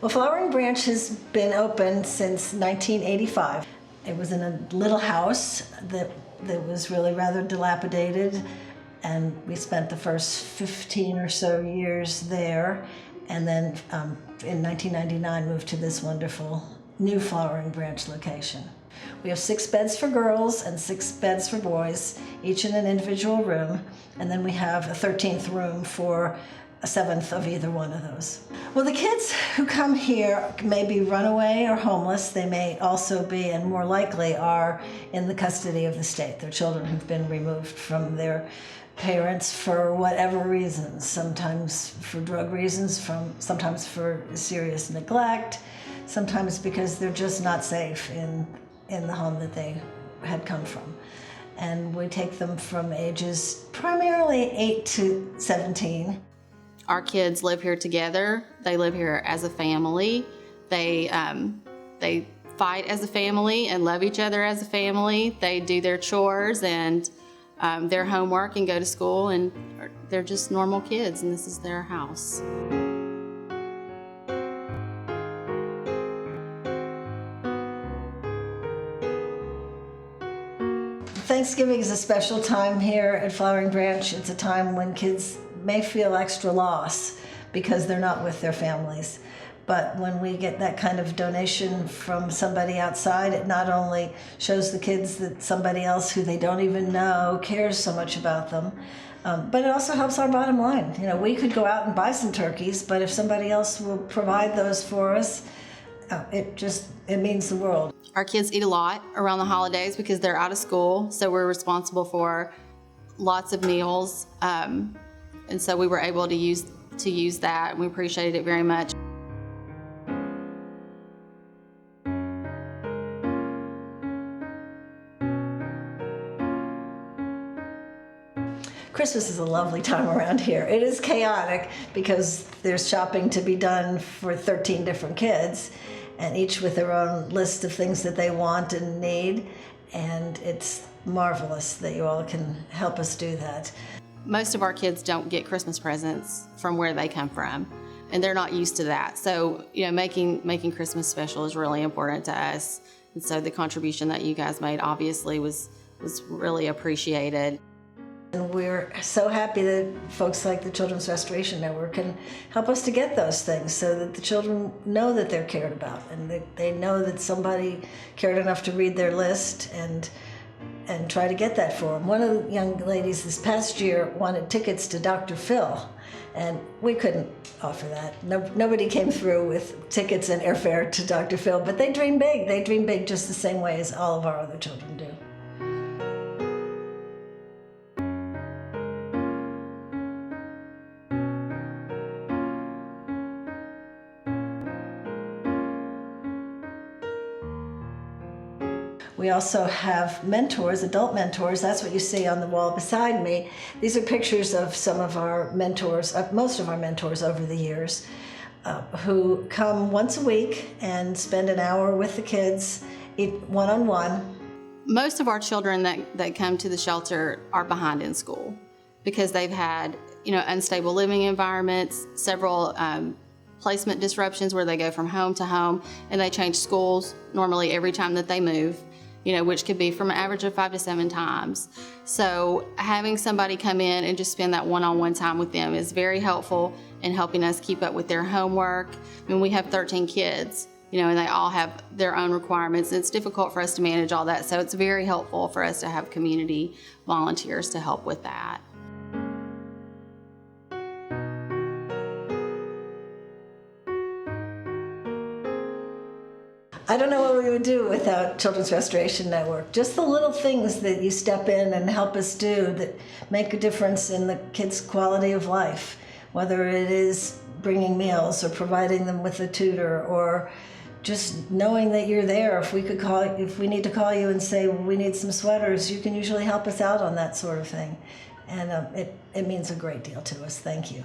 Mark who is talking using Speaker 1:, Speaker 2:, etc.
Speaker 1: Well, Flowering Branch has been open since 1985. It was in a little house that was really rather dilapidated, and we spent the first 15 or so years there, and then in 1999 moved to this wonderful new Flowering Branch location. We have 6 beds for girls and 6 beds for boys, each in an individual room, and then we have a 13th room for a 7th of either one of those. Well, the kids who come here may be runaway or homeless. They may also be, and more likely are, in the custody of the state. They're children who've been removed from their parents for whatever reasons, sometimes for drug reasons, sometimes for serious neglect, sometimes because they're just not safe in the home that they had come from. And we take them from ages primarily 8 to 17.
Speaker 2: Our kids live here together. They live here as a family. They fight as a family and love each other as a family. They do their chores and their homework and go to school, and they're just normal kids, and this is their house.
Speaker 1: Thanksgiving is a special time here at Flowering Branch. It's a time when kids may feel extra loss because they're not with their families. But when we get that kind of donation from somebody outside, it not only shows the kids that somebody else who they don't even know cares so much about them, but it also helps our bottom line. You know, we could go out and buy some turkeys, but if somebody else will provide those for us, it means the world.
Speaker 2: Our kids eat a lot around the holidays because they're out of school, so we're responsible for lots of meals, and so we were able to use that, and we appreciated it very much.
Speaker 1: Christmas is a lovely time around here. It is chaotic because there's shopping to be done for 13 different kids, and each with their own list of things that they want and need, and it's marvelous that you all can help us do that.
Speaker 2: Most of our kids don't get Christmas presents from where they come from, and they're not used to that. So, you know, making Christmas special is really important to us, and so the contribution that you guys made obviously was really appreciated.
Speaker 1: And we're so happy that folks like the Children's Restoration Network can help us to get those things so that the children know that they're cared about, and they know that somebody cared enough to read their list and try to get that for them. One of the young ladies this past year wanted tickets to Dr. Phil, and we couldn't offer that. Nobody came through with tickets and airfare to Dr. Phil, but they dream big. They dream big just the same way as all of our other children do. We also have mentors, adult mentors. That's what you see on the wall beside me. These are pictures of some of our mentors, most of our mentors over the years, who come once a week and spend an hour with the kids, one-on-one.
Speaker 2: Most of our children that come to the shelter are behind in school because they've had, you know, unstable living environments, several placement disruptions where they go from home to home, and they change schools normally every time that they move, you know, which could be from an average of 5 to 7 times. So having somebody come in and just spend that one-on-one time with them is very helpful in helping us keep up with their homework. I mean, we have 13 kids, you know, and they all have their own requirements. It's difficult for us to manage all that, so it's very helpful for us to have community volunteers to help with that.
Speaker 1: I don't know what we would do without Children's Restoration Network. Just the little things that you step in and help us do that make a difference in the kids' quality of life, whether it is bringing meals or providing them with a tutor or just knowing that you're there. If we need to call you and say, well, we need some sweaters, you can usually help us out on that sort of thing. And it means a great deal to us. Thank you.